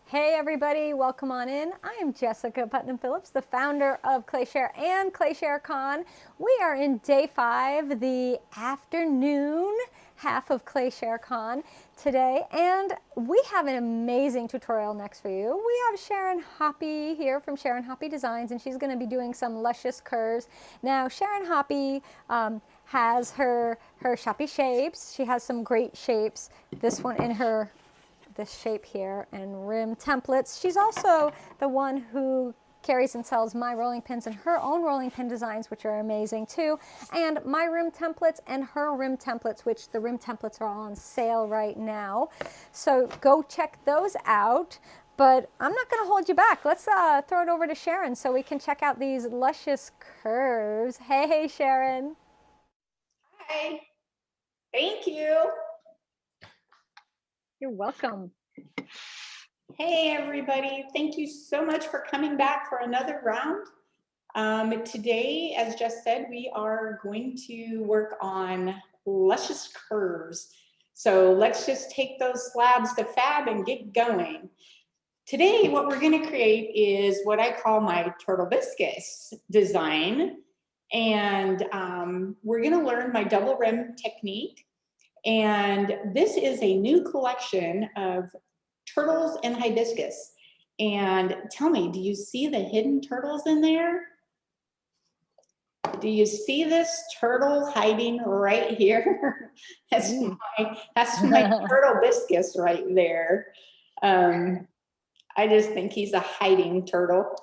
Hey everybody, welcome on in. I am Jessica Putnam-Phillips, the founder of ClayShare and ClayShare Con. We are in day 5, the afternoon half of ClayShare Con today, and we have an amazing tutorial next for you. We have Sharon Hoppy here from Sharon Hoppy Designs, and she's going to be doing some luscious curves. Now, Sharon Hoppy has her Shoppy shapes. She has some great shapes. This one in her this shape here and rim templates. She's also the one who carries and sells my rolling pins and her own rolling pin designs, which are amazing too, and my rim templates and her rim templates, which the rim templates are all on sale right now. So go check those out. But I'm not going to hold you back. Let's throw it over to Sharon so we can check out these luscious curves. Hey, Sharon. Hi, thank you. You're welcome. Hey, everybody. Thank you so much for coming back for another round. Today, as Jess said, we are going to work on luscious curves. So let's just take those slabs to fab and get going. Today, what we're going to create is what I call my turtle viscous design. And we're going to learn my double rim technique. And this is a new collection of turtles and hibiscus. And tell me, do you see the hidden turtles in there? Do you see this turtle hiding right here? That's my turtle viscus right there. I just think he's a hiding turtle.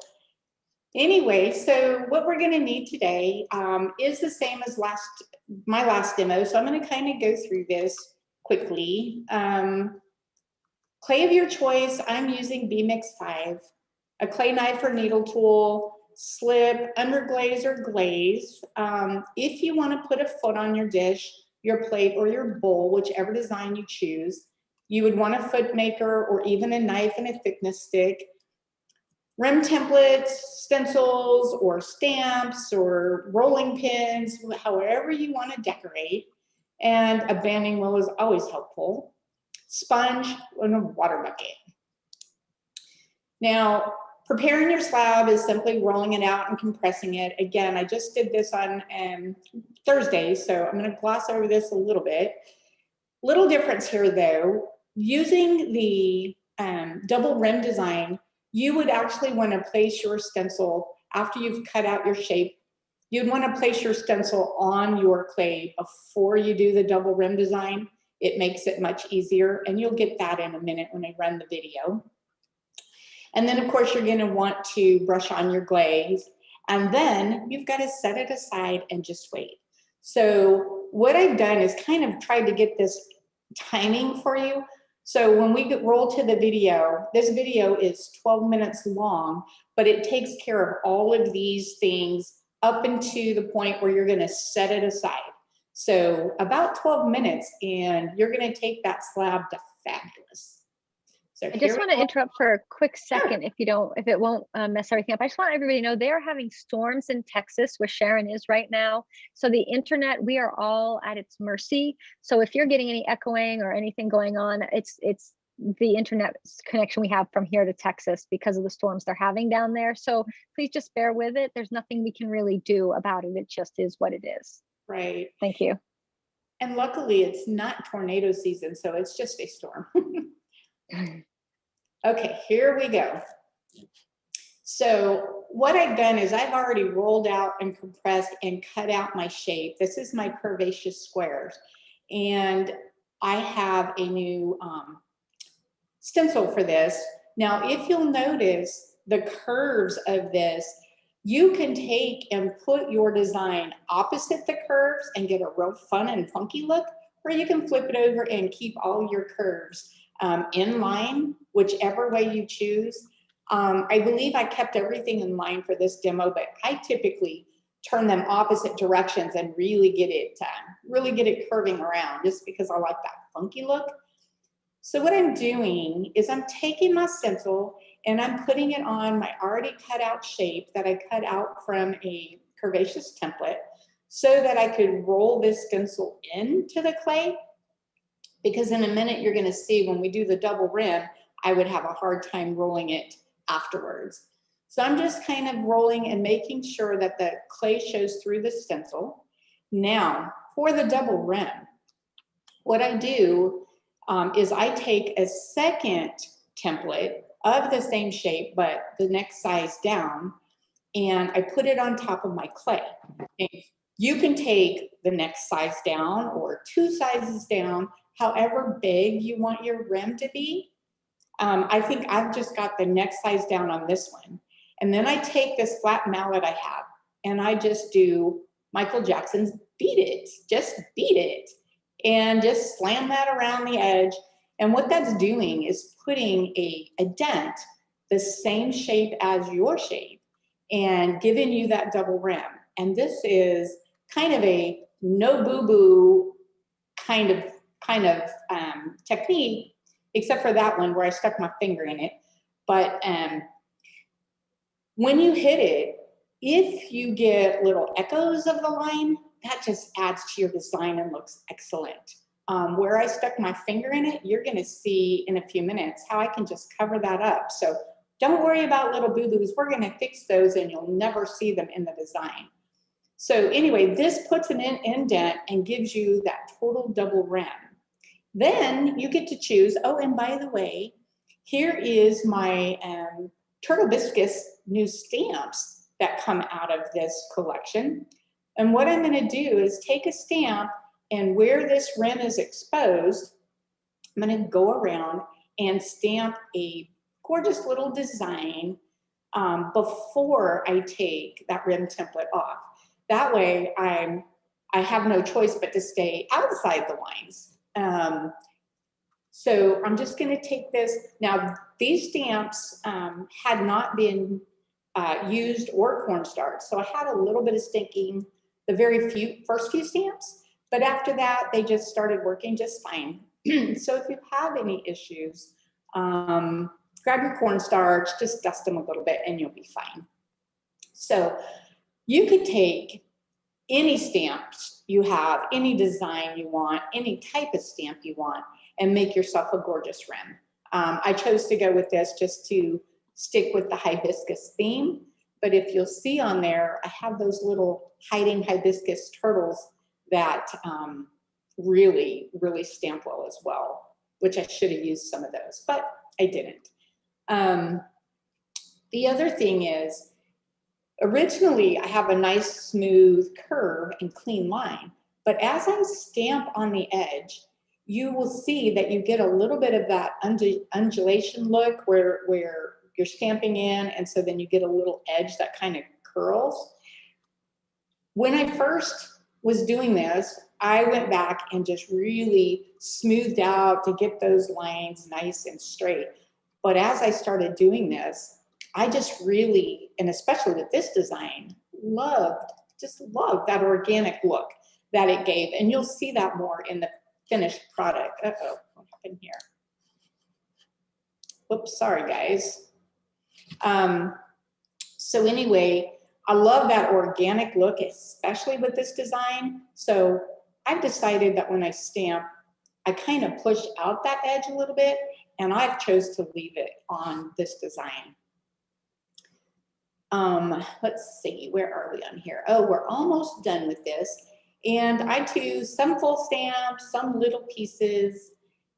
Anyway, so what we're going to need today is the same as my last demo. So I'm going to kind of go through this quickly. Clay of your choice, I'm using B-Mix 5, a clay knife or needle tool, slip, underglaze or glaze. If you want to put a foot on your dish, your plate, or your bowl, whichever design you choose, you would want a foot maker or even a knife and a thickness stick. Rim templates, stencils, or stamps, or rolling pins, however you want to decorate. And a banding wheel is always helpful. Sponge and a water bucket. Now, preparing your slab is simply rolling it out and compressing it. Again, I just did this on Thursday, so I'm going to gloss over this a little bit. Little difference here, though. Using the double rim design, you would actually want to place your stencil after you've cut out your shape. You'd want to place your stencil on your clay before you do the double rim design. It makes it much easier, and you'll get that in a minute when I run the video. And then, of course, you're going to want to brush on your glaze, and then you've got to set it aside and just wait. So what I've done is kind of tried to get this timing for you. So when we roll to the video, this video is 12 minutes long, but it takes care of all of these things up into the point where you're going to set it aside. So about 12 minutes, and you're going to take that slab to fabulous. So I just want to interrupt for a quick second, if it won't mess everything up. I just want everybody to know they are having storms in Texas, where Sharon is right now. So the internet, we are all at its mercy. So if you're getting any echoing or anything going on, it's the internet connection we have from here to Texas because of the storms they're having down there. So please just bear with it. There's nothing we can really do about it. It just is what it is. Right. Thank you. And luckily it's not tornado season, so it's just a storm. Okay, here we go. So what I've done is I've already rolled out and compressed and cut out my shape. This is my curvaceous squares. And I have a new stencil for this. Now, if you'll notice the curves of this, you can take and put your design opposite the curves and get a real fun and funky look, or you can flip it over and keep all your curves in line, whichever way you choose. I believe I kept everything in line for this demo, but I typically turn them opposite directions and really get it curving around, just because I like that funky look. So what I'm doing is I'm taking my stencil and I'm putting it on my already cut out shape that I cut out from a curvaceous template so that I could roll this stencil into the clay. Because in a minute, you're going to see when we do the double rim, I would have a hard time rolling it afterwards. So I'm just kind of rolling and making sure that the clay shows through the stencil. Now, for the double rim, what I do is I take a second template of the same shape, but the next size down, and I put it on top of my clay. And you can take the next size down or 2 sizes down, however big you want your rim to be. I think I've just got the next size down on this one. And then I take this flat mallet I have and I just do Michael Jackson's Beat It, just beat it. And just slam that around the edge. And what that's doing is putting a dent the same shape as your shape and giving you that double rim. And this is kind of a no boo-boo kind of technique, except for that one where I stuck my finger in it. But when you hit it, if you get little echoes of the line, that just adds to your design and looks excellent. Where I stuck my finger in it, you're gonna see in a few minutes how I can just cover that up. So don't worry about little boo-boos. We're gonna fix those and you'll never see them in the design. So anyway, this puts an indent and gives you that total double rim. Then you get to choose, oh, and by the way, here is my Turtle Biscuits new stamps that come out of this collection. And what I'm gonna do is take a stamp, and where this rim is exposed, I'm gonna go around and stamp a gorgeous little design before I take that rim template off. That way I have no choice but to stay outside the lines. So I'm just gonna take this. Now, these stamps had not been used or cornstarch, so I had a little bit of stinking the first few stamps, but after that, they just started working just fine. So if you have any issues, grab your cornstarch, just dust them a little bit and you'll be fine. So you could take any stamps you have, any design you want, any type of stamp you want, and make yourself a gorgeous rim. I chose to go with this just to stick with the hibiscus theme, but if you'll see on there, I have those little hiding hibiscus turtles that really, really stamp well as well, which I should have used some of those, but I didn't. The other thing is, originally I have a nice smooth curve and clean line, but as I stamp on the edge, you will see that you get a little bit of that undulation look where you're stamping in, and so then you get a little edge that kind of curls. When I first was doing this, I went back and just really smoothed out to get those lines nice and straight. But as I started doing this, I just really, and especially with this design, just loved that organic look that it gave. And you'll see that more in the finished product. Uh-oh, what happened here? Oops, sorry guys. So anyway, I love that organic look, especially with this design. So I've decided that when I stamp, I kind of push out that edge a little bit, and I've chose to leave it on this design. Let's see, where are we on here? Oh, we're almost done with this. And I choose some full stamps, some little pieces,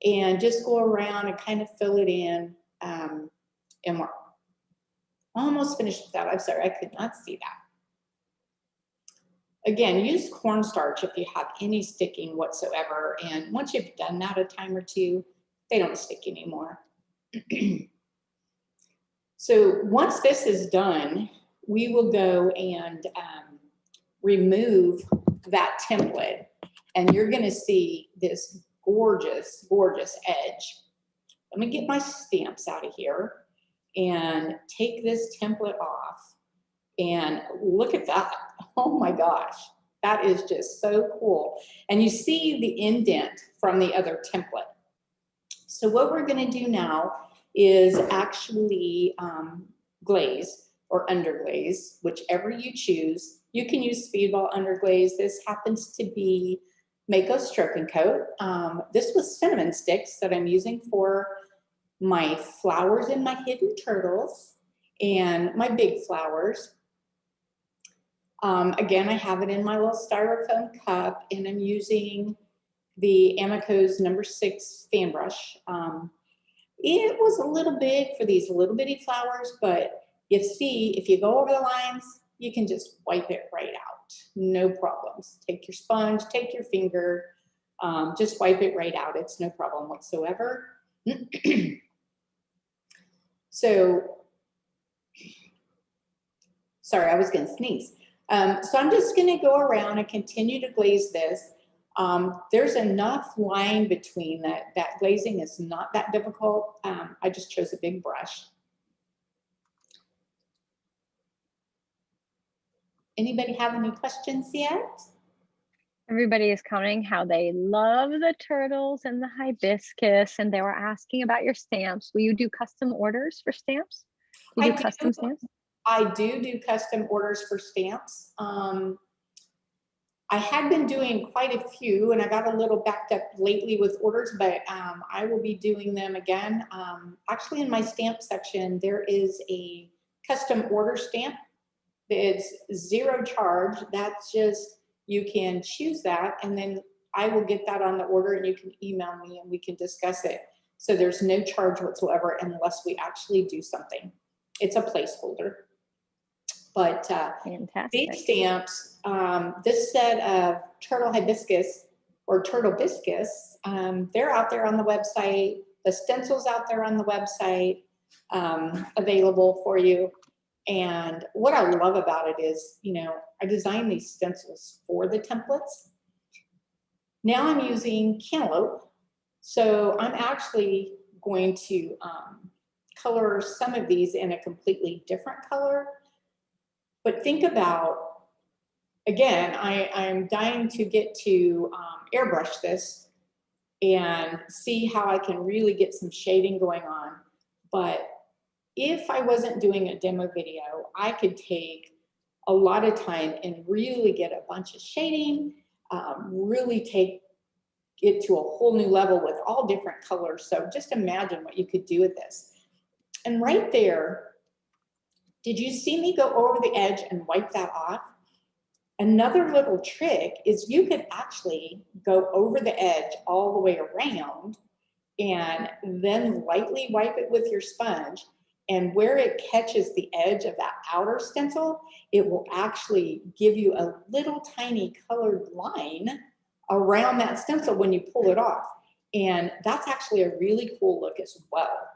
and just go around and kind of fill it in. And we're almost finished with that. I'm sorry, I could not see that. Again, use cornstarch if you have any sticking whatsoever. And once you've done that a time or two, they don't stick anymore. So once this is done, we will go and remove that template, and you're gonna see this gorgeous, gorgeous edge. Let me get my stamps out of here and take this template off, and look at that. Oh my gosh, that is just so cool. And you see the indent from the other template. So what we're gonna do now is actually glaze or underglaze, whichever you choose. You can use Speedball underglaze. This happens to be Mako Stroke and Coat. This was cinnamon sticks that I'm using for my flowers and my hidden turtles and my big flowers. Again, I have it in my little styrofoam cup, and I'm using the Amico's number 6 fan brush. It was a little big for these little bitty flowers, but you see, if you go over the lines, you can just wipe it right out. No problems. Take your sponge, take your finger, just wipe it right out. It's no problem whatsoever. So, sorry, I was going to sneeze. So I'm just going to go around and continue to glaze this. There's enough line between that glazing is not that difficult. I just chose a big brush. Anybody have any questions yet? Everybody is commenting how they love the turtles and the hibiscus, and they were asking about your stamps. Will you do custom orders for stamps? You do custom stamps? I do custom orders for stamps. I had been doing quite a few, and I got a little backed up lately with orders, but I will be doing them again. Actually, in my stamp section, there is a custom order stamp. It's 0 charge. That's just, you can choose that, and then I will get that on the order, and you can email me and we can discuss it. So there's no charge whatsoever unless we actually do something. It's a placeholder. But these stamps, this set of turtle hibiscus or turtle biscus, they're out there on the website. The stencil's out there on the website, available for you. And what I love about it is, you know, I designed these stencils for the templates. Now I'm using cantaloupe. So I'm actually going to color some of these in a completely different color. But think about, again, I'm dying to get to airbrush this and see how I can really get some shading going on. But if I wasn't doing a demo video, I could take a lot of time and really get a bunch of shading, really take it to a whole new level with all different colors. So just imagine what you could do with this. And right there, did you see me go over the edge and wipe that off? Another little trick is you could actually go over the edge all the way around and then lightly wipe it with your sponge. And where it catches the edge of that outer stencil, it will actually give you a little tiny colored line around that stencil when you pull it off. And that's actually a really cool look as well.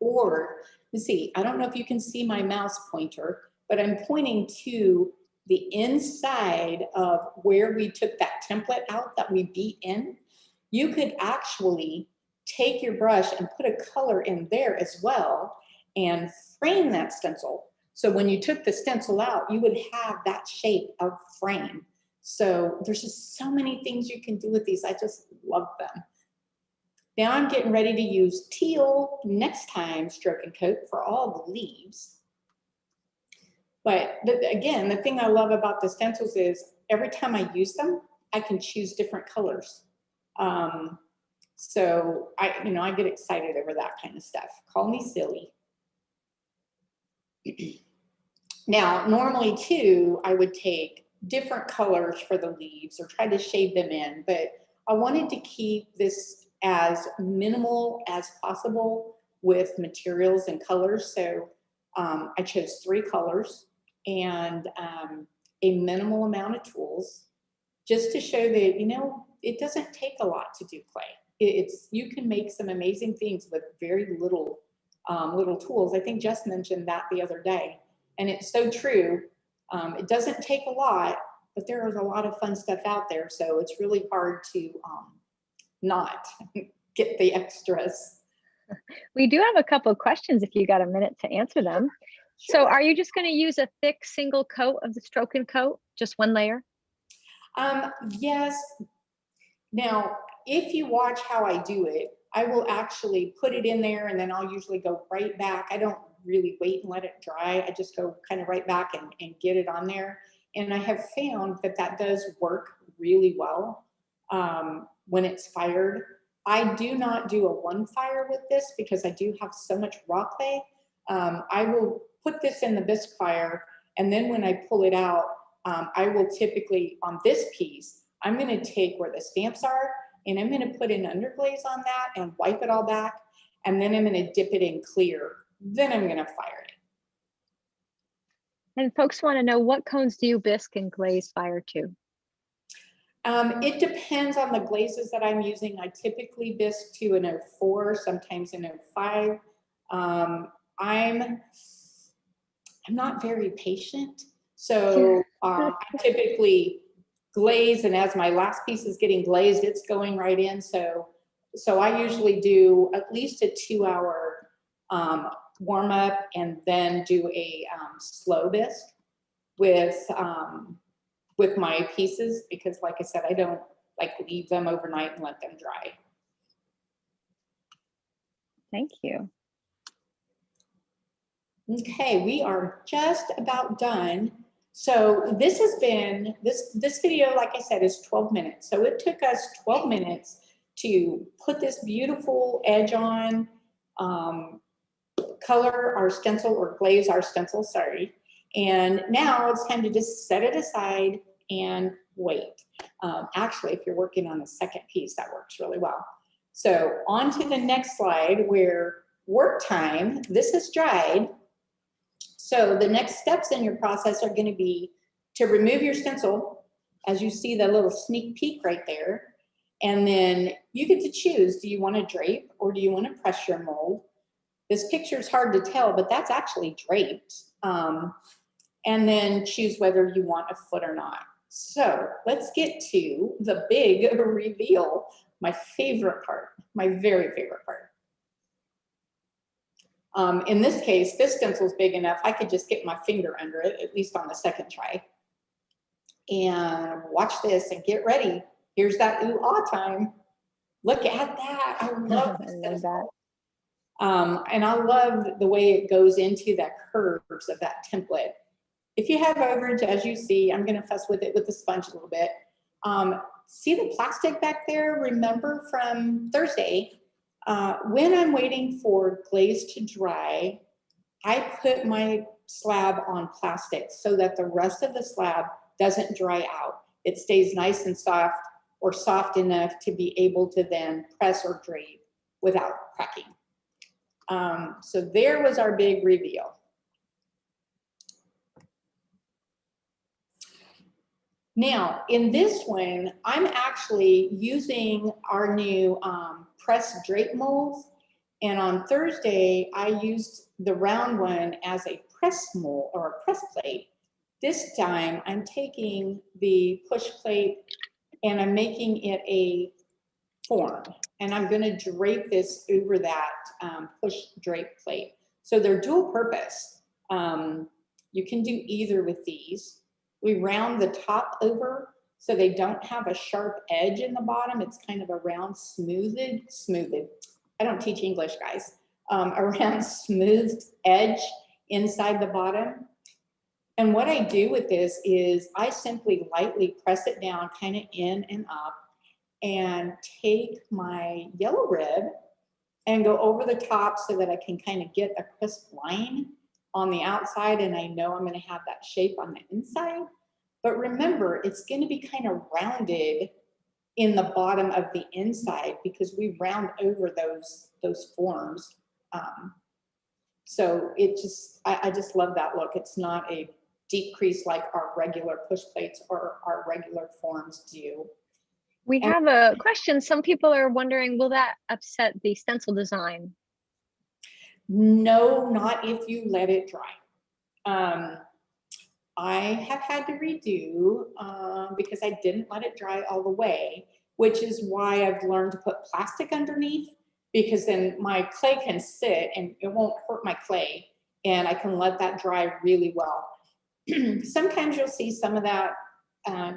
Or, you see, I don't know if you can see my mouse pointer, but I'm pointing to the inside of where we took that template out that we beat in. You could actually take your brush and put a color in there as well and frame that stencil. So when you took the stencil out, you would have that shape of frame. So there's just so many things you can do with these. I just love them. Now I'm getting ready to use teal next time stroke and coat for all the leaves. But again, the thing I love about the stencils is every time I use them, I can choose different colors. So I get excited over that kind of stuff. Call me silly. Now, normally too, I would take different colors for the leaves or try to shade them in, but I wanted to keep this as minimal as possible with materials and colors. So I chose 3 colors and a minimal amount of tools just to show that, you know, it doesn't take a lot to do clay. You can make some amazing things with very little tools. I think Jess mentioned that the other day, and it's so true. It doesn't take a lot, but there is a lot of fun stuff out there. So it's really hard to not get the extras. We do have a couple of questions if you got a minute to answer them. Sure. So are you just going to use a thick single coat of the stroke and coat, just one layer? Yes. Now, if you watch how I do it, I will actually put it in there and then I'll usually go right back. I don't really wait and let it dry. I just go kind of right back and get it on there. And I have found that that does work really well when it's fired. I do not do a one fire with this because I do have so much raw clay. I will put this in the bisque fire, and then when I pull it out, I will typically, on this piece, I'm going to take where the stamps are, and I'm going to put an underglaze on that and wipe it all back, and then I'm going to dip it in clear. Then I'm going to fire it. And folks want to know, what cones do you bisque and glaze fire to? It depends on the glazes that I'm using. I typically bisque to an 04, sometimes an 05. I'm not very patient, so I typically glaze, and as my last piece is getting glazed, it's going right in. So I usually do at least a 2-hour warm up, and then do a slow bisque with my pieces, because like I said, I don't like leave them overnight and let them dry. Thank you. Okay, we are just about done. So this has been, this video, like I said, is 12 minutes. So it took us 12 minutes to put this beautiful edge on, color our stencil, or glaze our stencil, sorry. And now it's time to just set it aside and wait. Actually, if you're working on a second piece, that works really well. So on to the next slide, where work time, this is dried. So the next steps in your process are going to be to remove your stencil, as you see the little sneak peek right there. And then you get to choose, do you want to drape or do you want to press your mold? This picture is hard to tell, but that's actually draped. And then choose whether you want a foot or not. So let's get to the big reveal, my favorite part, my very favorite part. In this case, this stencil is big enough, I could just get my finger under it, at least on the second try. And watch this and get ready. Here's that ooh-ah time. Look at that. I love this stencil. And I love the way it goes into the curves of that template. If you have overage, as you see, I'm going to fuss with it with the sponge a little bit. See the plastic back there? Remember from Thursday, when I'm waiting for glaze to dry, I put my slab on plastic so that the rest of the slab doesn't dry out. It stays nice and soft, or soft enough to be able to then press or drape without cracking. So there was our big reveal. Now, in this one, I'm actually using our new press drape molds. And on Thursday, I used the round one as a press mold, or a press plate. This time, I'm taking the push plate and I'm making it a form. And I'm going to drape this over that push drape plate. So they're dual purpose. You can do either with these. We round the top over so they don't have a sharp edge in the bottom. It's kind of a round smoothed. I don't teach English, guys. A round smoothed edge inside the bottom. And what I do with this is I simply lightly press it down, kind of in and up, and take my yellow rib and go over the top so that I can kind of get a crisp line on the outside, and I know I'm going to have that shape on the inside. But remember, it's going to be kind of rounded in the bottom of the inside because we round over those forms. So it just, I just love that look. It's not a deep crease like our regular push plates or our regular forms do. We have a question. Some people are wondering, will that upset the stencil design? No, not if you let it dry. I have had to redo because I didn't let it dry all the way, which is why I've learned to put plastic underneath, because then my clay can sit and it won't hurt my clay, and I can let that dry really well. Sometimes you'll see some of that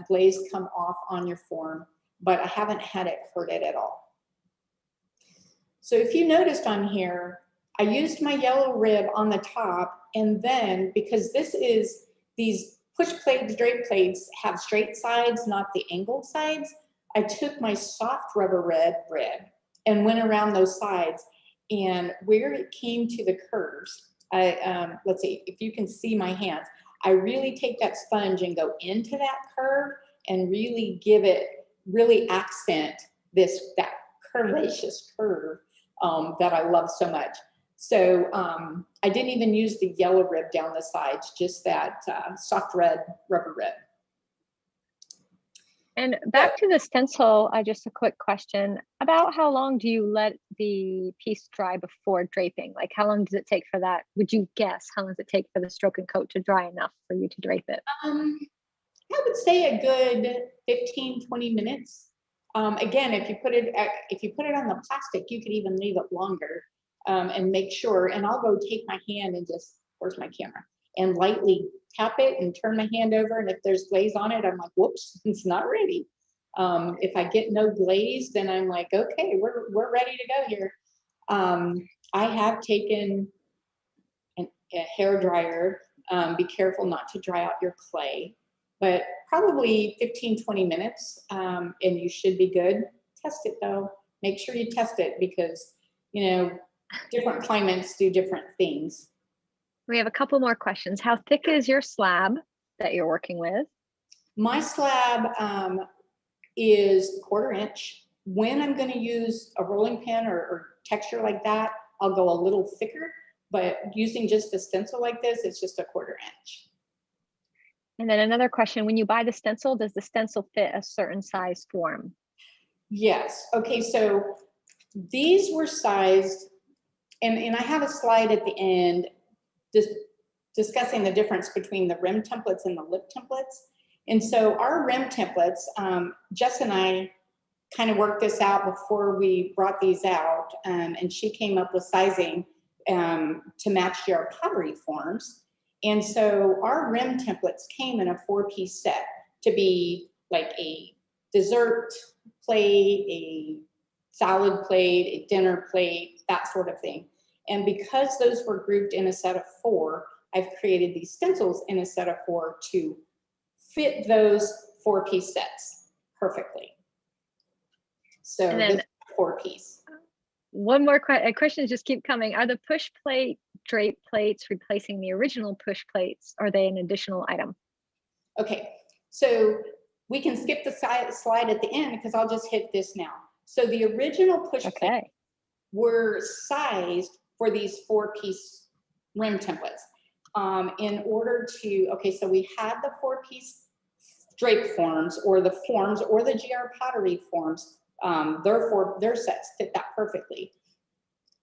glaze come off on your form, but I haven't had it hurt it at all. So if you noticed on here, I used my yellow rib on the top, and then because these push plates, drape plates have straight sides, not the angled sides, I took my soft rubber rib and went around those sides. And where it came to the curves, let's see if you can see my hands. I really take that sponge and go into that curve and really really accent that curvaceous curve that I love so much. So I didn't even use the yellow rib down the sides, just that soft red rubber rib. And back to the stencil, just a quick question about how long do you let the piece dry before draping? Like how long does it take for that? Would you guess how long does it take for the stroke and coat to dry enough for you to drape it? I would say a good 15, 20 minutes. Again, if you put it on the plastic, you could even leave it longer and make sure. And I'll go take my hand and just, where's my camera? And lightly tap it and turn my hand over. And if there's glaze on it, I'm like, whoops, it's not ready. If I get no glaze, then I'm like, okay, we're ready to go here. I have taken a hair dryer. Be careful not to dry out your clay, but probably 15, 20 minutes, and you should be good. Test it though. Make sure you test it because, you know, different climates do different things. We have a couple more questions. How thick is your slab that you're working with? My slab is 1/4 inch. When I'm going to use a rolling pin or texture like that, I'll go a little thicker, but using just a stencil like this, it's just a 1/4 inch. And then another question, when you buy the stencil, does the stencil fit a certain size form? Yes. Okay, so these were sized, and I have a slide at the end discussing the difference between the rim templates and the lip templates. And so our rim templates, Jess and I kind of worked this out before we brought these out, and she came up with sizing to match your pottery forms. And so our rim templates came in a 4-piece set to be like a dessert plate, a salad plate, a dinner plate, that sort of thing. And because those were grouped in a set of 4, I've created these stencils in a set of 4 to fit those 4-piece sets perfectly. So this 4-piece. One more questions just keep coming. Are the push plate drape plates replacing the original push plates? Are they an additional item? Okay, so we can skip the slide at the end because I'll just hit this now. So the original push plates were sized for these 4-piece rim templates. In order to, so we had the 4-piece drape forms or the GR pottery forms. Their sets fit that perfectly.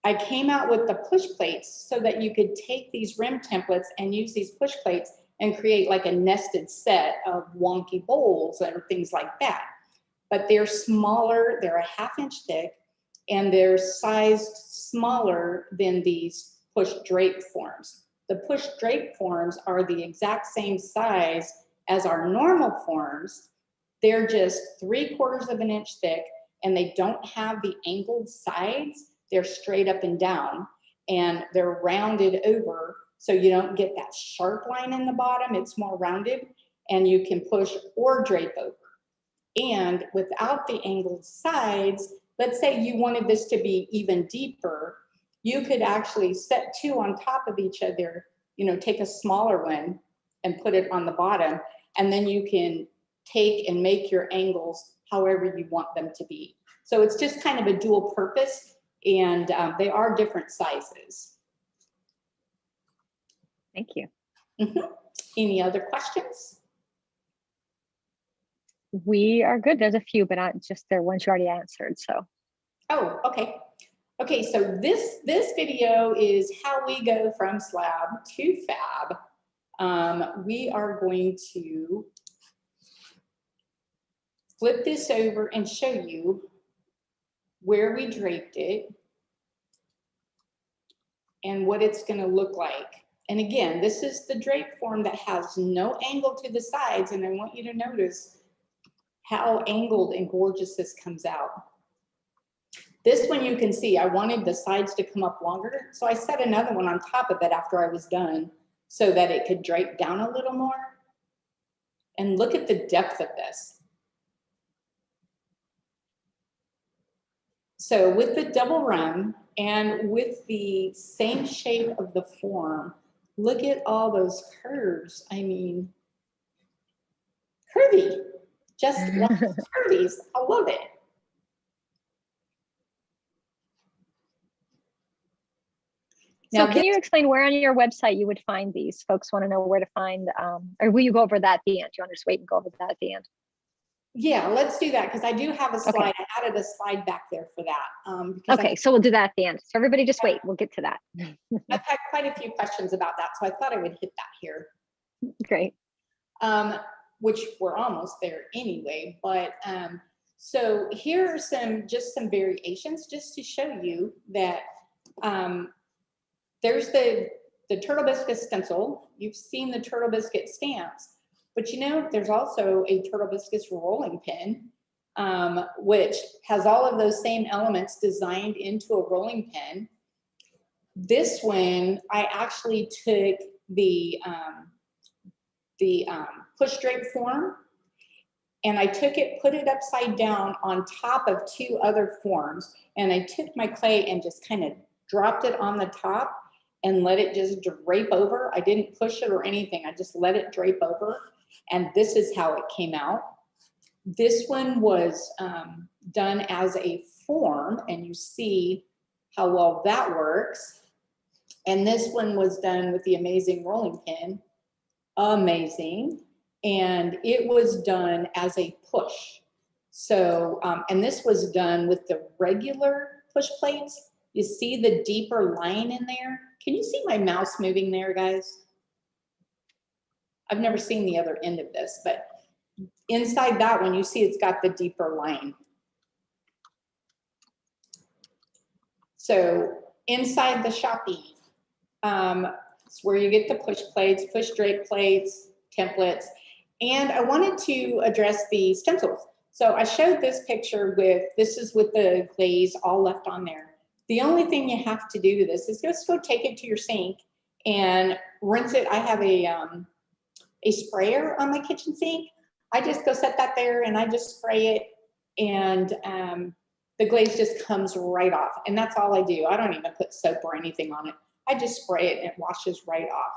I came out with the push plates so that you could take these rim templates and use these push plates and create like a nested set of wonky bowls or things like that. But they're smaller, they're a 1/2 inch thick, and they're sized smaller than these push drape forms. The push drape forms are the exact same size as our normal forms. They're just 3/4 of an inch thick, and they don't have the angled sides. They're straight up and down, and they're rounded over, so you don't get that sharp line in the bottom. It's more rounded, and you can push or drape over. And without the angled sides, let's say you wanted this to be even deeper, you could actually set 2 on top of each other, take a smaller one and put it on the bottom, and then you can take and make your angles however you want them to be. So it's just kind of a dual purpose, and they are different sizes. Thank you. Any other questions? We are good. There's a few, but not just they're ones you already answered. So. Oh, okay. Okay, so this video is how we go from slab to fab. We are going to flip this over and show you where we draped it and what it's going to look like. And again, this is the drape form that has no angle to the sides, and I want you to notice how angled and gorgeous this comes out. This one you can see, I wanted the sides to come up longer, so I set another one on top of it after I was done so that it could drape down a little more. And look at the depth of this. So with the double run and with the same shape of the form, look at all those curves. I mean, curvy, just like curvies. I love it. So Now, can you explain where on your website you would find these? Folks want to know where to find, or will you go over that at the end? Do you want to just wait and go over that at the end? yeah, let's do that because I do have a slide. Okay. I added a slide back there for that. Okay, so we'll do that at the end. So everybody just wait, we'll get to that. I've had quite a few questions about that, so I thought I would hit that here. Great. Which we're almost there anyway, but so here are some variations just to show you that there's the turtle biscuit stencil. You've seen the turtle biscuit stamps, but you know there's also a turtle biscuits rolling pin, which has all of those same elements designed into a rolling pin. This one I actually took the push drape form, and I took it, put it upside down on top of two other forms, and I took my clay and just kind of dropped it on the top and let it just drape over. I didn't push it or anything. I just let it drape over, and this is how it came out. This one was done as a form, and you see how well that works. And this one was done with the amazing rolling pin. Amazing. And it was done as a push. So, and this was done with the regular push plates. You see the deeper line in there? Can you see my mouse moving there, guys? I've never seen the other end of this, but inside that one, you see it's got the deeper line. So inside the shopping, it's where you get the push plates, push drape plates, templates. And I wanted to address the stencils. So I showed this picture with, this is with the glaze all left on there. The only thing you have to do to this is just go take it to your sink and rinse it. I have a sprayer on my kitchen sink. I just go set that there and I just spray it, and the glaze just comes right off. And that's all I do. I don't even put soap or anything on it. I just spray it and it washes right off.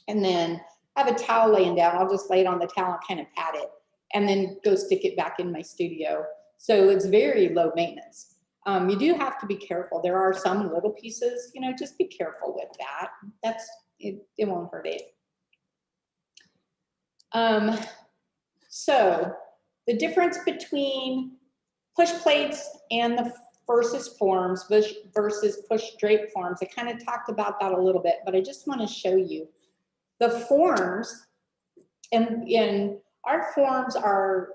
And then I have a towel laying down. I'll just lay it on the towel and kind of pat it and then go stick it back in my studio. So it's very low maintenance. You do have to be careful. There are some little pieces, you know, just be careful with that. That's, it won't hurt it. So the difference between push plates and the versus forms versus push drape forms, I kind of talked about that a little bit, but I just want to show you the forms. And our forms are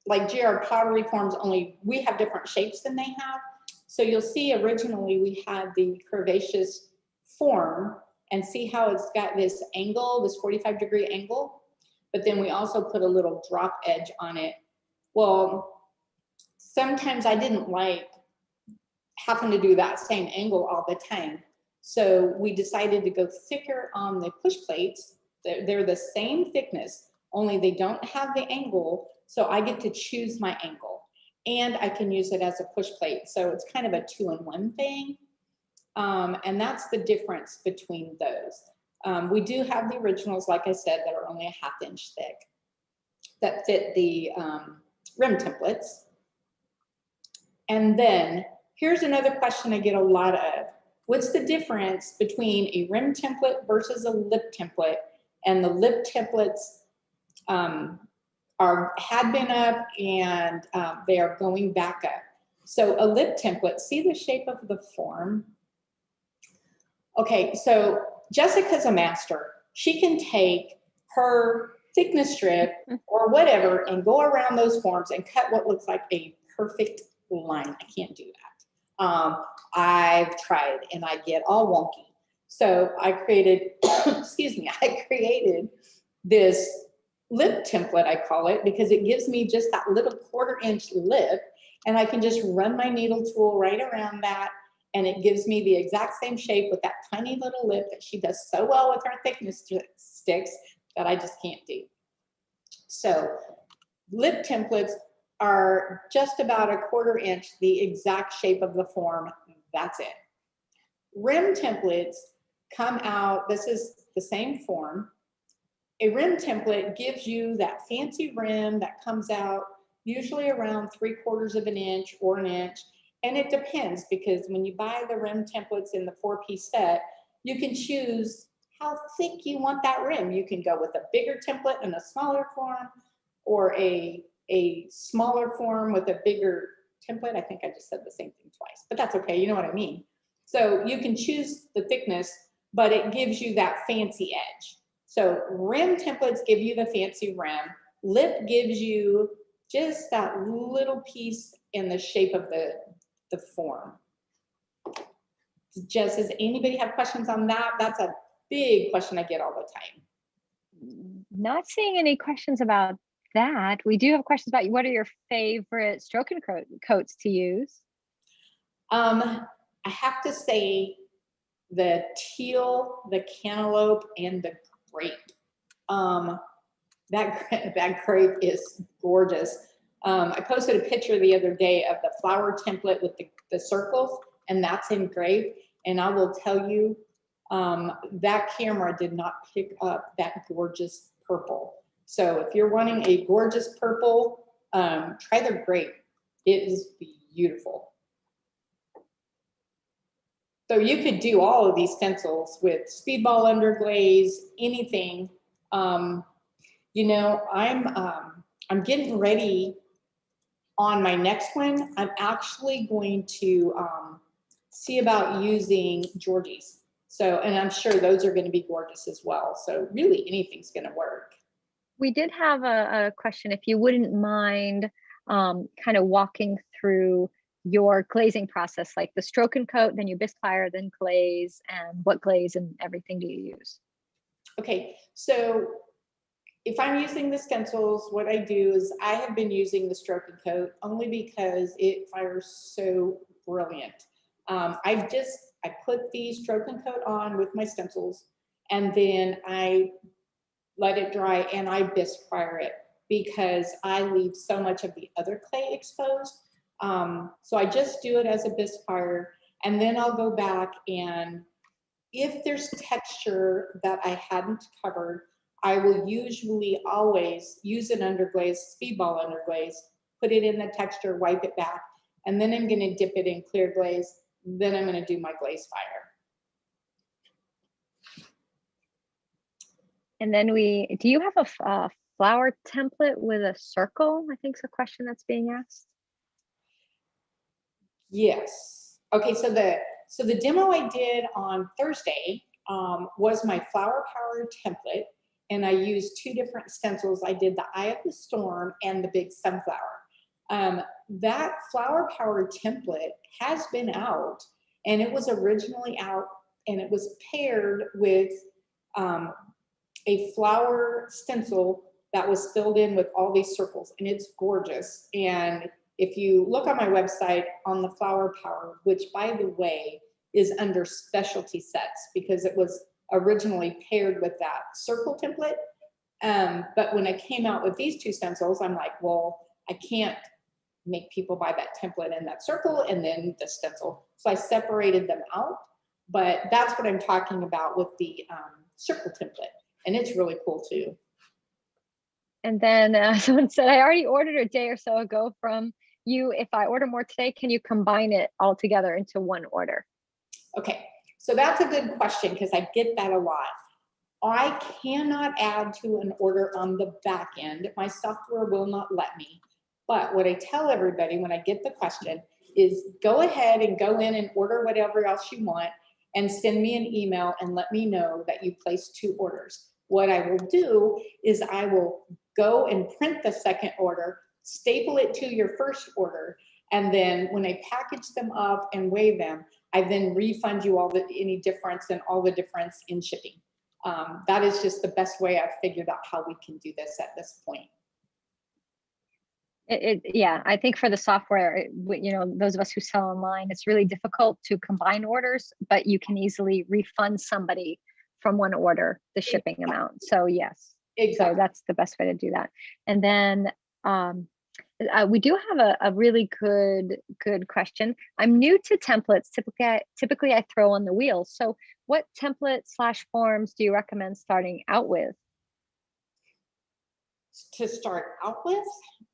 like GR pottery forms, only we have different shapes than they have. So you'll see originally we had the curvaceous form, and see how it's got this angle, this 45-degree angle, but then we also put a little drop edge on it. Well, sometimes I didn't like having to do that same angle all the time. So we decided to go thicker on the push plates. They're the same thickness, only they don't have the angle. So I get to choose my angle, and I can use it as a push plate. So it's kind of a 2-in-1 thing. And that's the difference between those. We do have the originals, like I said, that are only a 1/2 inch thick that fit the rim templates. And then here's another question I get a lot of. What's the difference between a rim template versus a lip template? And the lip templates had been up, and they are going back up. So a lip template, see the shape of the form? Okay, so Jessica's a master. She can take her thickness strip or whatever and go around those forms and cut what looks like a perfect line. I can't do that. I've tried and I get all wonky. So I created, excuse me, I created this lip template, I call it, because it gives me just that little 1/4 inch lip, and I can just run my needle tool right around that, and it gives me the exact same shape with that tiny little lip that she does so well with her thickness sticks that I just can't do. So lip templates are just about 1/4 inch, the exact shape of the form. That's it. Rim templates come out, this is the same form. A rim template gives you that fancy rim that comes out usually around 3/4 of an inch or an inch. And it depends, because when you buy the rim templates in the 4-piece set, you can choose how thick you want that rim. You can go with a bigger template and a smaller form, or a smaller form with a bigger template. I think I just said the same thing twice, but that's okay. You know what I mean? So you can choose the thickness, but it gives you that fancy edge. So rim templates give you the fancy rim. Lip gives you just that little piece in the shape of the form. Jess, does anybody have questions on that? That's a big question I get all the time. Not seeing any questions about that. We do have questions about what are your favorite stroke and coats to use? I have to say the teal, the cantaloupe, and the grape. That grape is gorgeous. I posted a picture the other day of the flower template with the circles, and that's in grape. And I will tell you, that camera did not pick up that gorgeous purple. So if you're wanting a gorgeous purple, try the grape. It is beautiful. So you could do all of these stencils with speedball underglaze, anything. You know, I'm getting ready on my next one. I'm actually going to see about using Georgie's. So, and I'm sure those are going to be gorgeous as well. So really anything's going to work. We did have a question, if you wouldn't mind kind of walking through your glazing process, like the stroke and coat, then you bisque fire, then glaze, and what glaze and everything do you use? Okay, so if I'm using the stencils, what I do is I have been using the stroke and coat only because it fires so brilliant. I put the stroke and coat on with my stencils, and then I let it dry and I bisque fire it because I leave so much of the other clay exposed. So I just do it as a bisque fire, and then I'll go back, and if there's texture that I hadn't covered, I will usually always use an underglaze, speedball underglaze, put it in the texture, wipe it back, and then I'm going to dip it in clear glaze. Then I'm going to do my glaze fire. And then do you have a flower template with a circle? I think is a question that's being asked. Yes. Okay, so the demo I did on Thursday was my flower power template, and I used 2 different stencils. I did the Eye of the Storm and the big sunflower. That flower power template has been out, and it was originally out, and it was paired with a flower stencil that was filled in with all these circles, and it's gorgeous. And if you look on my website on the flower power, which by the way is under specialty sets because it was originally paired with that circle template. But when I came out with these 2 stencils, I'm like, well, I can't make people buy that template and that circle and then the stencil. So I separated them out, but that's what I'm talking about with the circle template. And it's really cool too. And then someone said, I already ordered a day or so ago from you. If I order more today, can you combine it all together into one order? Okay, so that's a good question because I get that a lot. I cannot add to an order on the back end. My software will not let me. But what I tell everybody when I get the question is go ahead and go in and order whatever else you want and send me an email and let me know that you placed 2 orders. What I will do is I will go and print the second order, staple it to your first order, and then when I package them up and weigh them, I then refund you any difference and all the difference in shipping. That is just the best way I've figured out how we can do this at this point. Yeah, I think for the software, you know, those of us who sell online, it's really difficult to combine orders, but you can easily refund somebody from one order the shipping amount. So yes, exactly. So that's the best way to do that. And then We do have a really good question. I'm new to templates. Typically I throw on the wheel. So what template / forms do you recommend starting out with? To start out with,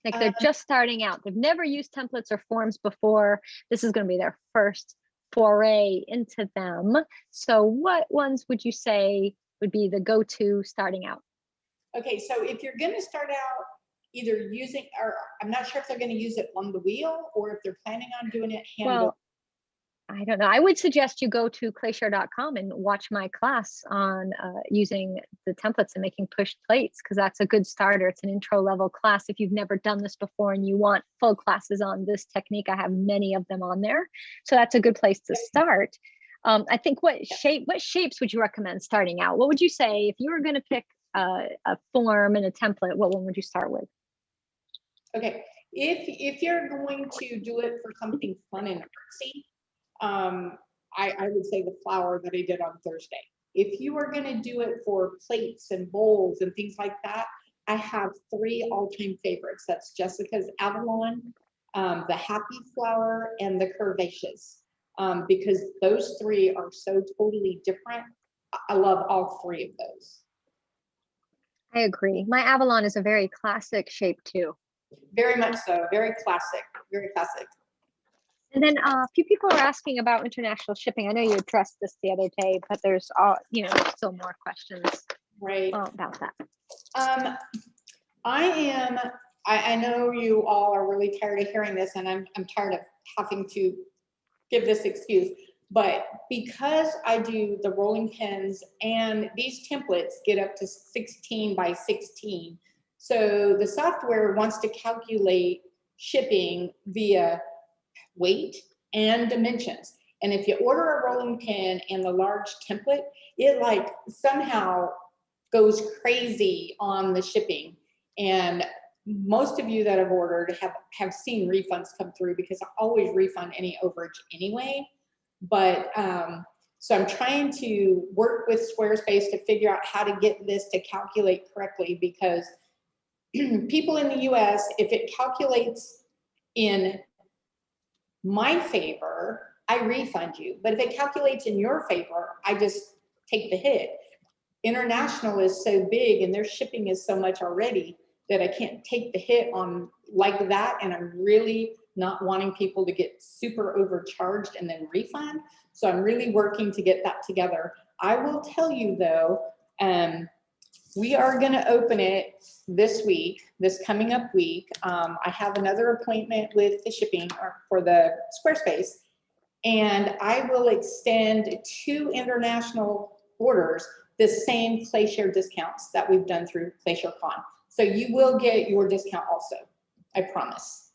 Like they're just starting out. They've never used templates or forms before. This is going to be their first foray into them. So what ones would you say would be the go-to starting out? okay, so if you're going to start out either using, or I'm not sure if they're going to use it on the wheel or if they're planning on doing it hand built. Well, I don't know. I would suggest you go to clayshare.com and watch my class on using the templates and making push plates, because that's a good starter. It's an intro level class. If you've never done this before and you want full classes on this technique, I have many of them on there. So that's a good place to start. I think what shapes would you recommend starting out? What would you say if you were going to pick a form and a template? What one would you start with? Okay, if you're going to do it for something fun and artsy, I would say the flower that I did on Thursday. If you are going to do it for plates and bowls and things like that, I have 3 all-time favorites. That's Jessica's Avalon, the Happy Flower, and the Curvaceous, because those 3 are so totally different. I love all 3 of those. I agree. My Avalon is a very classic shape too. Very much so. Very classic. Very classic. And then a few people are asking about international shipping. I know you addressed this the other day, but there's there's still more questions Right. about that. I know you all are really tired of hearing this, and I'm tired of having to give this excuse, but because I do the rolling pins and these templates get up to 16 by 16, so the software wants to calculate shipping via weight and dimensions. And if you order a rolling pin and the large template, it like somehow goes crazy on the shipping. And most of you that have ordered have seen refunds come through, because I always refund any overage anyway. But so I'm trying to work with Squarespace to figure out how to get this to calculate correctly, because people in the US, if it calculates in my favor, I refund you. But if it calculates in your favor, I just take the hit. International is so big and their shipping is so much already that I can't take the hit on like that. And I'm really not wanting people to get super overcharged and then refund. So I'm really working to get that together. I will tell you though, we are going to open it this week, this coming up week. I have another appointment with the shipping for the Squarespace, and I will extend to international orders the same ClayShare discounts that we've done through ClayShare Con. So you will get your discount also, I promise.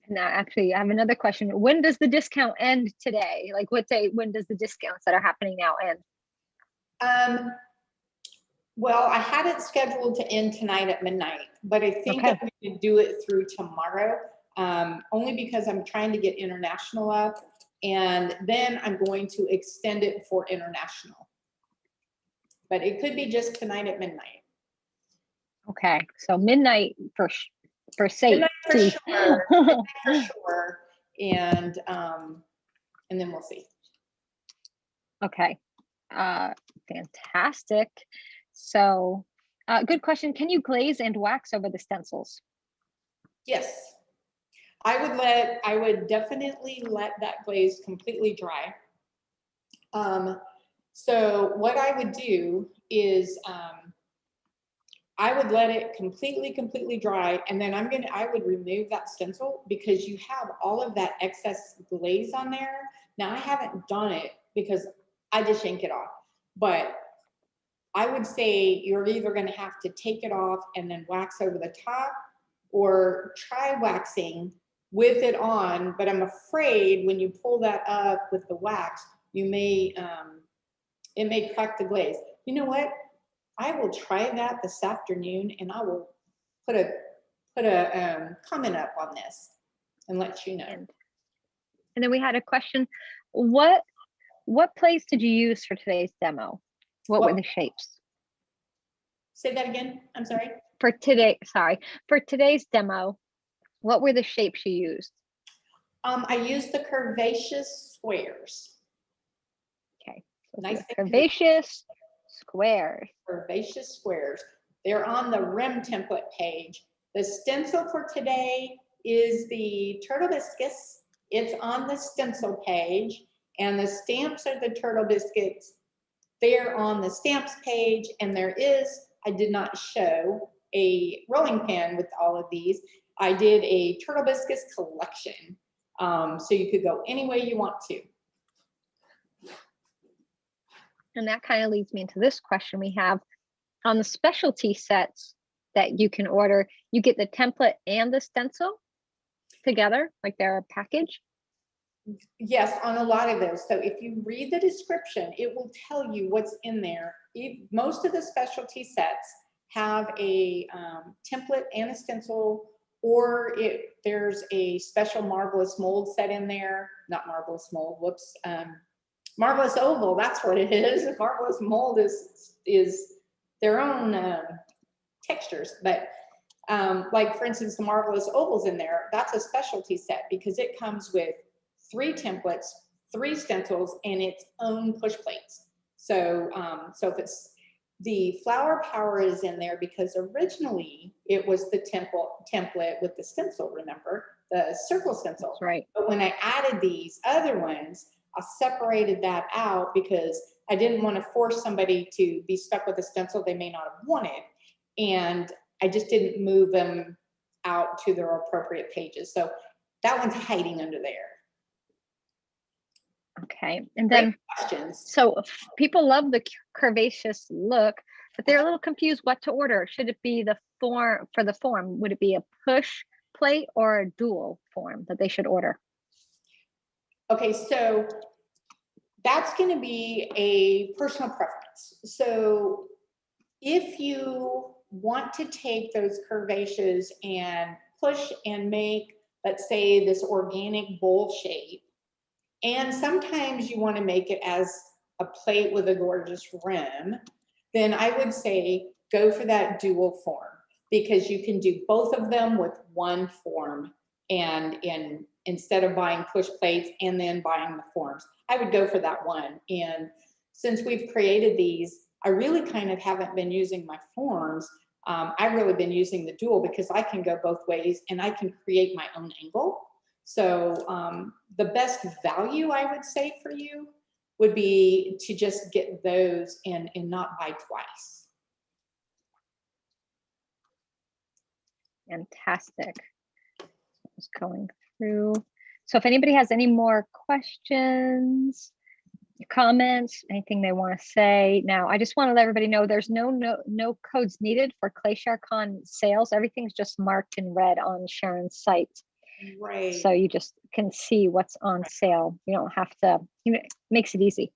Now, actually, I have another question. When does the discount end today? Like what day, when does the discounts that are happening now end? Well, I had it scheduled to end tonight at midnight, but I think Okay. I'm going to do it through tomorrow, only because I'm trying to get international up, and then I'm going to extend it for international. But it could be just tonight at midnight. Okay, so midnight for safety. Midnight for sure. Midnight for sure. And then we'll see. Okay, fantastic. So, good question. Can you glaze and wax over the stencils? Yes, I would definitely let that glaze completely dry. So what I would do is I would let it completely dry, and then I would remove that stencil, because you have all of that excess glaze on there. Now I haven't done it because I just yank it off, but I would say you're either going to have to take it off and then wax over the top, or try waxing with it on. But I'm afraid when you pull that up with the wax, it may crack the glaze. You know what? I will try that this afternoon, and I will put a comment up on this and let you know. And then we had a question. What plates did you use for today's demo? What were the shapes? Say that again. I'm sorry. For today's demo, What were the shapes you used? I used the curvaceous squares. Okay. Nice Curvaceous squares. Curvaceous squares. They're on the rim template page. The stencil for today is the turtle biscuits. It's on the stencil page, and the stamps are the turtle biscuits. They're on the stamps page, and there is, I did not show, a rolling pin with all of these. I did a turtle biscuits collection, so you could go any way you want to. And that kind of leads me into this question we have. On the specialty sets that you can order, you get the template and the stencil together, like they're a package? Yes, on a lot of those. So if you read the description, it will tell you what's in there. Most of the specialty sets have a template and a stencil, or there's a special marvelous mold set in there. Not marvelous mold, whoops. Marvelous oval, that's what it is. Marvelous mold is their own textures, but like for instance, the marvelous ovals in there, that's a specialty set because it comes with 3 templates, 3 stencils, and its own push plates. So, so if it's the flower power is in there because originally it was the template with the stencil, remember, the circle stencil. That's right. But when I added these other ones, I separated that out because I didn't want to force somebody to be stuck with a stencil they may not have wanted. And I just didn't move them out to their appropriate pages. So that one's hiding under there. Okay. And then, so people love the curvaceous look, but they're a little confused what to order. Should it be the form for the form? Would it be a push plate or a dual form that they should order? Okay, so that's going to be a personal preference. So if you want to take those curvaceous and push and make, let's say, this organic bowl shape, and sometimes you want to make it as a plate with a gorgeous rim, then I would say go for that dual form because you can do both of them with one form, and instead of buying push plates and then buying the forms, I would go for that one. And since we've created these, I really kind of haven't been using my forms. I've really been using the dual because I can go both ways and I can create my own angle. So the best value I would say for you would be to just get those and not buy twice. Fantastic. Just going through. So if anybody has any more questions, comments, anything they want to say. Now, I just want to let everybody know there's no codes needed for ClayShareCon sales. Everything's just marked in red on Sharon's site. Right. So you just can see what's on sale. You don't have to, it makes it easy.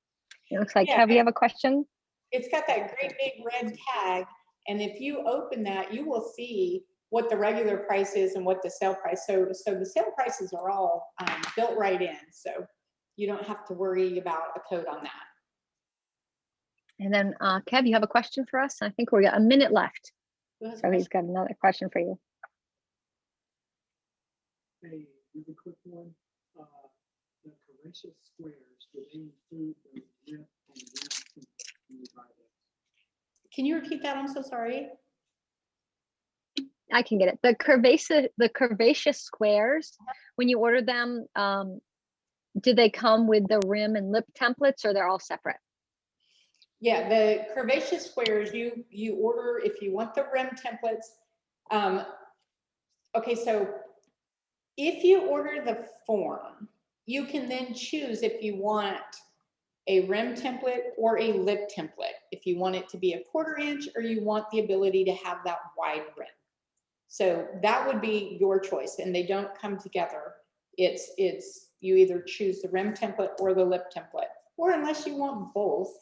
It looks like, have you have a question? It's got that great big red tag. And if you open that, you will see what the regular price is and what the sale price. So the sale prices are all built right in. So you don't have to worry about a code on that. And then Kev, you have a question for us? I think we got a minute left. So he's got another question for you. Hey, really quick one. The curvaceous squares, do they include the lip and rim when you buy those? Can you repeat that? I'm so sorry. I can get it. The curvaceous squares, when you order them, do they come with the rim and lip templates or they're all separate? Yeah, the curvaceous squares, you order if you want the rim templates. Okay, so if you order the form, you can then choose if you want a rim template or a lip template, if you want it to be a 1/4 inch or you want the ability to have that wide rim. So that would be your choice, and they don't come together. It's you either choose the rim template or the lip template, or unless you want both.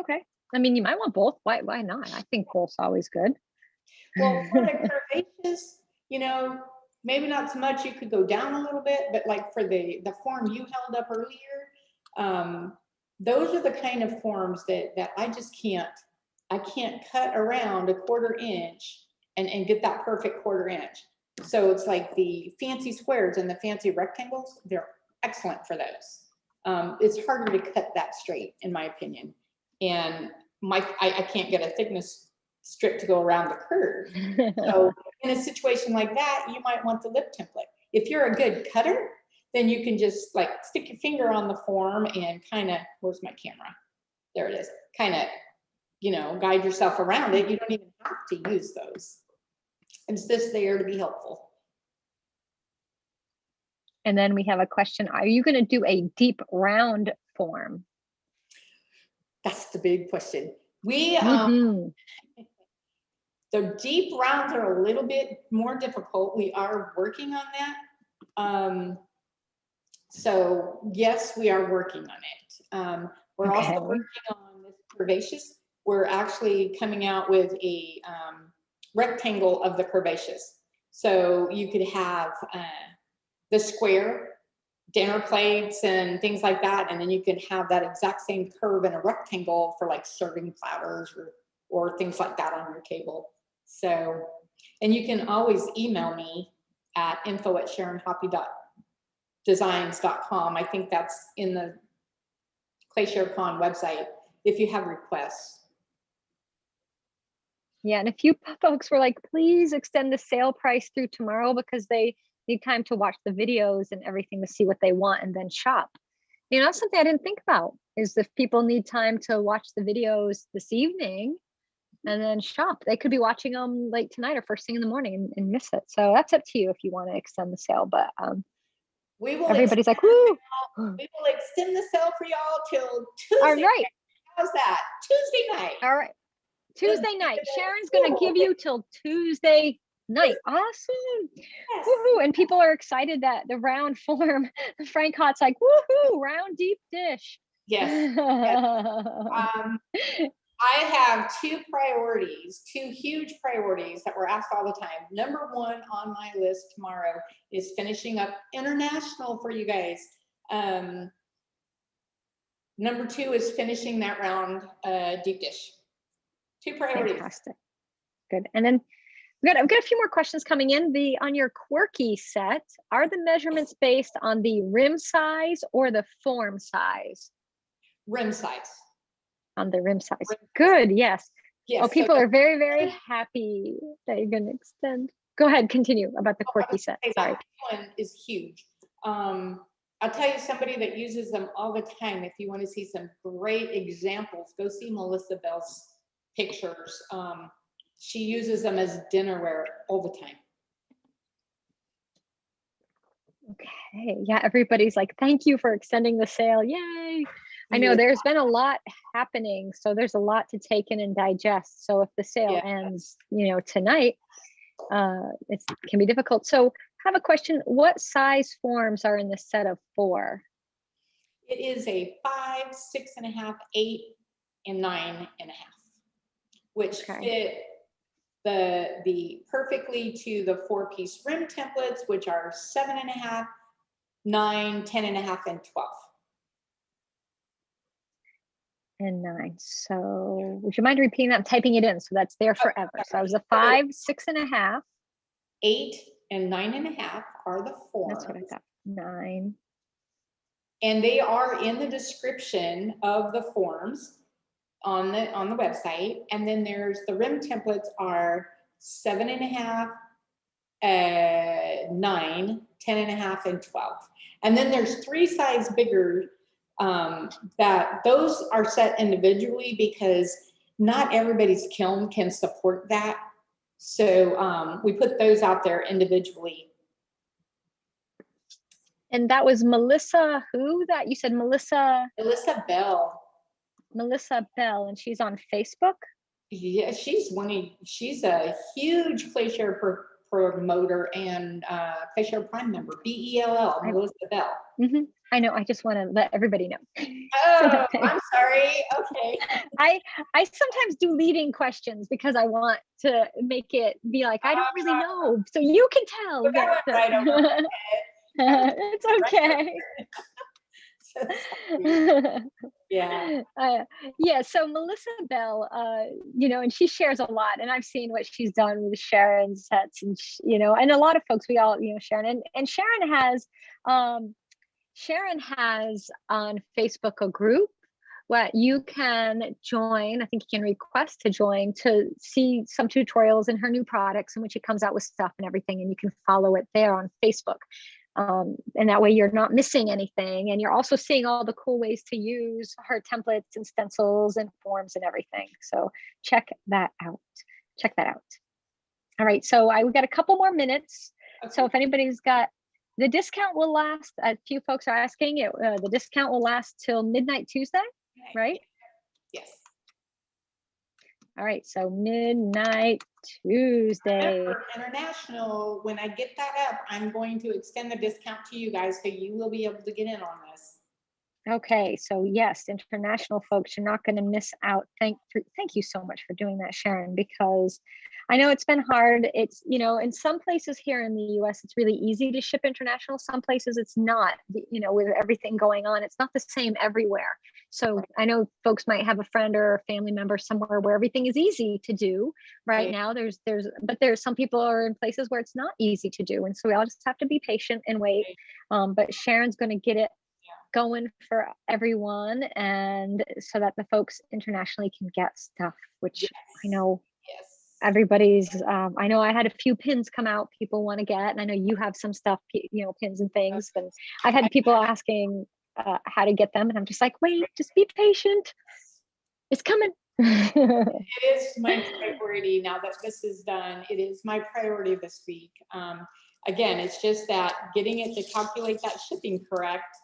Okay. I mean, you might want both. Why not? I think both's always good. Well, for the curvaceous, you know, maybe not so much. You could go down a little bit, but like for the form you held up earlier, those are the kind of forms that I just can't I can't cut around a 1/4 inch and get that perfect 1/4 inch. So it's like the fancy squares and the fancy rectangles, they're excellent for those. It's harder to cut that straight, in my opinion. And I can't get a thickness strip to go around the curve. So in a situation like that, you might want the lip template. If you're a good cutter, then you can just like stick your finger on the form and kind of, where's my camera? There it is. Kind of, you know, guide yourself around it. You don't even have to use those. It's just there to be helpful. And then we have a question. Are you going to do a deep round form? That's the big question. We, Mhm. the deep rounds are a little bit more difficult. We are working on that. So yes, we are working on it. We're Okay. also working on this curvaceous. We're actually coming out with a rectangle of the curvaceous. So you could have the square dinner plates and things like that, and then you could have that exact same curve in a rectangle for like serving platters or things like that on your table. So, and you can always email me at info@sharonhoppy.designs.com. I think that's in the ClayShareCon website if you have requests. Yeah, and a few folks were like, please extend the sale price through tomorrow because they need time to watch the videos and everything to see what they want and then shop. You know, that's something I didn't think about is if people need time to watch the videos this evening and then shop, they could be watching them late tonight or first thing in the morning and miss it. So that's up to you if you want to extend the sale, but We will everybody's like, woo! we will extend the sale for y'all till Tuesday. All right. How's that? Tuesday night. All right. Tuesday night. Sharon's going to give you till Tuesday night. Awesome. Yes. Woohoo. And people are excited that the round form, Frank Hott's like, woohoo, round deep dish. Yes. I have two huge priorities that were asked all the time. Number one on my list tomorrow is finishing up international for you guys. Number two is finishing that round deep dish. Two priorities. Fantastic. Good. And then I've got a few more questions coming in. On your quirky set, are the measurements based on the rim size or the form size? Rim size. On the rim size. Good. Yes. Yes. Oh, people are very, very happy that you're going to extend. Go ahead. Continue about the quirky set. Sorry. That one is huge. I'll tell you somebody that uses them all the time. If you want to see some great examples, go see Melissa Bell's pictures. She uses them as dinnerware all the time. Okay. Yeah. Everybody's like, thank you for extending the sale. Yay. I know there's been a lot happening. So there's a lot to take in and digest. So if the sale ends, you know, tonight, it can be difficult. So I have a question. What size forms are in the set of 4? It is a 5, 6.5, 8, and 9.5, which fit the perfectly to the 4-piece rim templates, which are 7.5, 9, 10.5, and 12. And 9. So would you mind repeating that? I'm typing it in so that's there forever. So I was a 5, 6.5. 8 and 9.5 are the forms. That's what I got. 9. And they are in the description of the forms on the website. And then there's the rim templates are 7.5, 9, 10.5, and 12. And then there's 3 sizes bigger that those are set individually because not everybody's kiln can support that. So we put those out there individually. And that was Melissa who that you said Melissa Bell. Melissa Bell, and she's on Facebook. Yeah, she's a huge ClayShare promoter and ClayShare Prime member. BELL, Melissa Bell. Mm-hmm. I know. I just want to let everybody know. Oh, I'm sorry. Okay. I sometimes do leading questions because I want to make it be like I don't really know, so you can tell. That went right over my head. It's okay. So sorry. Yeah. Yeah, so Melissa Bell, and she shares a lot, and I've seen what she's done with Sharon's sets, and and a lot of folks, we all, Sharon, and Sharon has on Facebook a group where you can join. I think you can request to join to see some tutorials in her new products in which she comes out with stuff and everything, and you can follow it there on Facebook. And that way you're not missing anything. And you're also seeing all the cool ways to use her templates and stencils and forms and everything. So check that out. Check that out. All right. So we got a couple more minutes. Okay. So if anybody's got, the discount will last, a few folks are asking it, the discount will last till midnight Tuesday, right? Yes. All right. So midnight Tuesday. Remember, international, when I get that up, I'm going to extend the discount to you guys, so you will be able to get in on this. Okay, so yes, international folks, you're not going to miss out. Thank you so much for doing that, Sharon, because I know it's been hard. It's, in some places here in the US, it's really easy to ship international. Some places it's not, with everything going on. It's not the same everywhere. So I know folks might have a friend or a family member somewhere where everything is easy to do right now. But there's some people are in places where it's not easy to do. And so we all just have to be patient and wait. But Sharon's going to get it going for everyone, and so that the folks internationally can get stuff, which I know everybody's, I know I had a few pins come out people want to get, and I know you have some stuff, pins and things, and I've had people asking how to get them, and I'm just like, wait, just be patient. It's coming. It is my priority now that this is done. It is my priority this week. Again, it's just that getting it to calculate that shipping correct,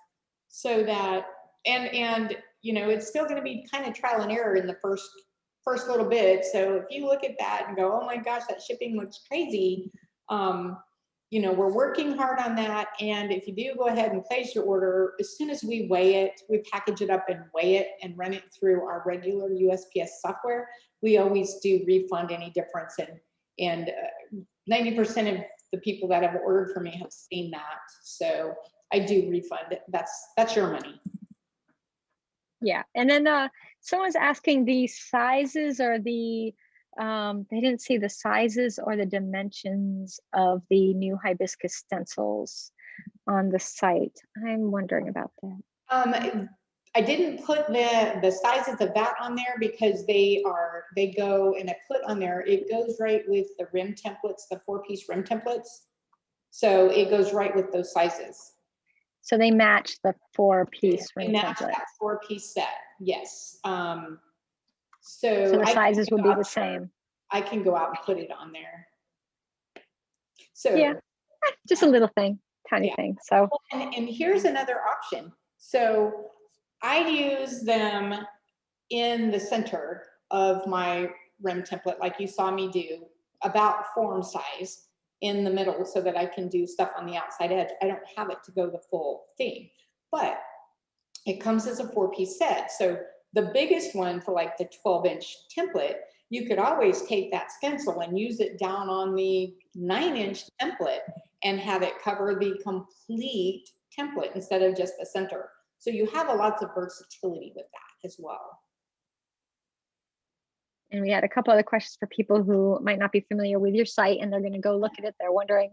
so that, and it's still going to be kind of trial and error in the first little bit. So if you look at that and go, oh my gosh, that shipping looks crazy, we're working hard on that. And if you do go ahead and place your order, as soon as we weigh it, we package it up and weigh it and run it through our regular USPS software, we always do refund any difference. And 90% of the people that have ordered from me have seen that. So I do refund it. That's your money. Yeah. And then someone's asking the sizes or they didn't see the sizes or the dimensions of the new hibiscus stencils on the site. I'm wondering about that. I didn't put the sizes of that on there because they go, and I put on there, it goes right with the rim templates, the 4-piece rim templates. So it goes right with those sizes. So they match the 4-piece rim match template. That 4-piece set, yes. So the sizes will be the same. I can go out and put it on there. So yeah, just a little thing, tiny thing. So and here's another option. So I use them in the center of my rim template, like you saw me do, about form size in the middle, so that I can do stuff on the outside edge. I don't have it to go the full thing, but it comes as a 4-piece set. So the biggest one for like the 12-inch template, you could always take that stencil and use it down on the 9-inch template and have it cover the complete template instead of just the center. So you have a lots of versatility with that as well. And we had a couple other questions for people who might not be familiar with your site, and they're going to go look at it. They're wondering,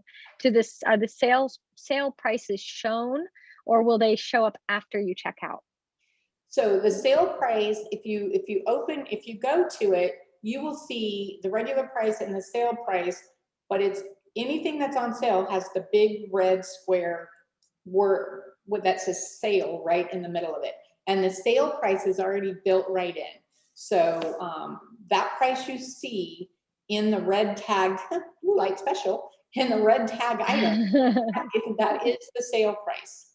are the sale prices shown, or will they show up after you check out? So the sale price, if you go to it, you will see the regular price and the sale price, but it's anything that's on sale has the big red square word that says sale right in the middle of it. And the sale price is already built right in. So that price you see in the red tag, light special, in the red tag item, that is the sale price.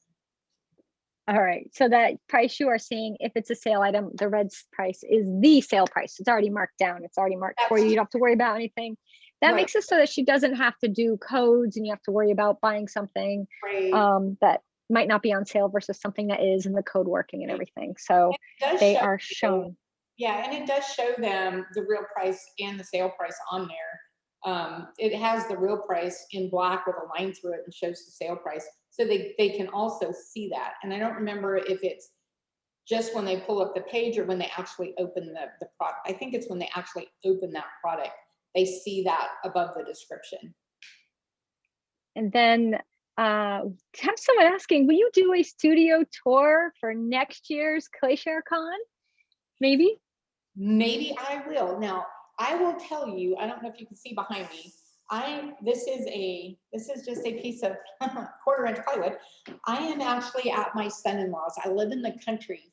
All right. So that price you are seeing, if it's a sale item, the red price is the sale price. It's already marked down. It's already marked for you. You don't have to worry about anything. That makes it so that she doesn't have to do codes and you have to worry about buying something that might not be on sale versus something that is, and the code working and everything. So they are shown. Yeah, and it does show them the real price and the sale price on It has the real price in black with a line through it and shows the sale price. So they can also see that. And I don't remember if it's just when they pull up the page or when they actually open the product. I think it's when they actually open that product, they see that above the description. And then have someone asking, will you do a studio tour for next year's Clayshare Con? Maybe? Maybe I will. Now, I will tell you, I don't know if you can see behind me, this is just a piece of 1/4-inch plywood. I am actually at my son-in-law's. I live in the country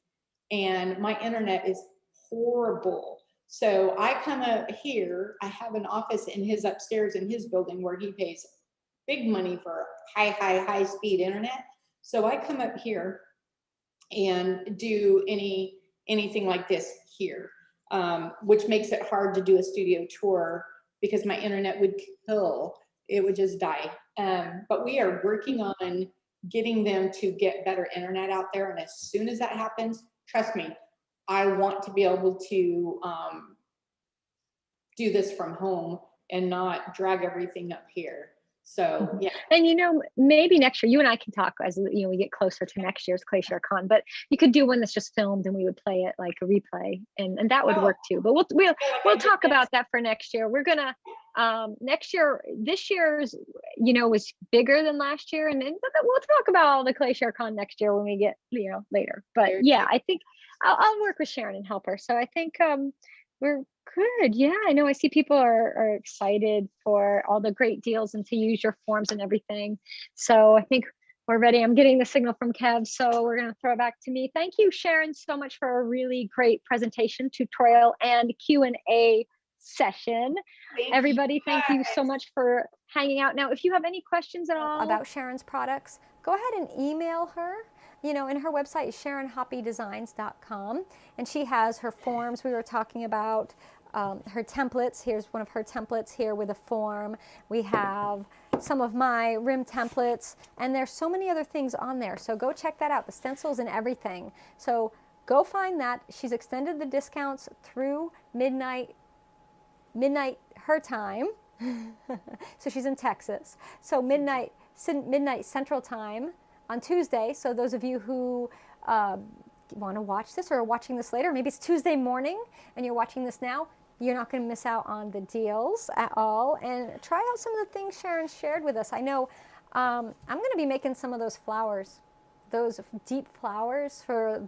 and my internet is horrible. So I come up here, I have an office in his upstairs in his building where he pays big money for high speed internet. So I come up here and do anything like this here, which makes it hard to do a studio tour because my internet would kill. It would just die. But we are working on getting them to get better internet out there. And as soon as that happens, trust me, I want to be able to do this from home and not drag everything up here. So yeah. And maybe next year you and I can talk as we get closer to next year's Clayshare Con, but you could do one that's just filmed and we would play it like a replay, and that would work too. But we'll talk about that for next year. We're gonna this year's was bigger than last year, and we'll talk about all the Clayshare Con next year when we get later. But yeah, I think I'll work with Sharon and help her. So I think we're good. Yeah, I know. I see people are excited for all the great deals and to use your forms and everything. So I think we're ready. I'm getting the signal from Kev, so we're going to throw it back to me. Thank you, Sharon, so much for a really great presentation, tutorial, and Q&A session. Everybody, thank you so much for hanging out. Now, if you have any questions at all about Sharon's products, go ahead and email her. And her website is SharonHoppyDesigns.com, and she has her forms we were talking about, her templates. Here's one of her templates here with a form. We have some of my rim templates, and there's so many other things on there. So go check that out, the stencils and everything. So go find that. She's extended the discounts through midnight her time. So she's in Texas. So midnight Central Time on Tuesday. So those of you who want to watch this or are watching this later, maybe it's Tuesday morning and you're watching this now, you're not going to miss out on the deals at all. And try out some of the things Sharon shared with us. I know I'm going to be making some of those flowers, those deep flowers for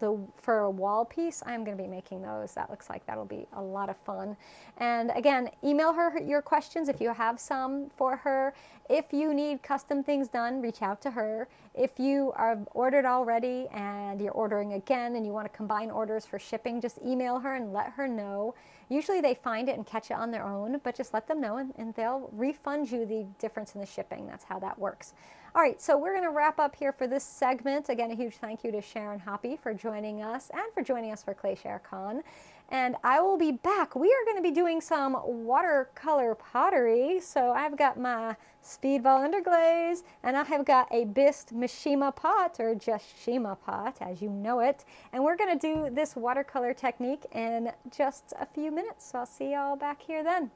a wall piece. I'm going to be making those. That looks like that'll be a lot of fun. And again, email her your questions if you have some for her. If you need custom things done, reach out to her. If you are ordered already and you're ordering again and you want to combine orders for shipping, just email her and let her know. Usually they find it and catch it on their own, but just let them know and they'll refund you the difference in the shipping. That's how that works. All right, so we're going to wrap up here for this segment. Again, a huge thank you to Sharon Hoppy for joining us and for joining us for Clayshare Con. And I will be back. We are going to be doing some watercolor pottery. So I've got my Speedball Underglaze, and I have got a Bist Mishima pot, or just Shima pot, as you know it. And we're going to do this watercolor technique in just a few minutes. So I'll see y'all back here then.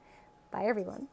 Bye, everyone.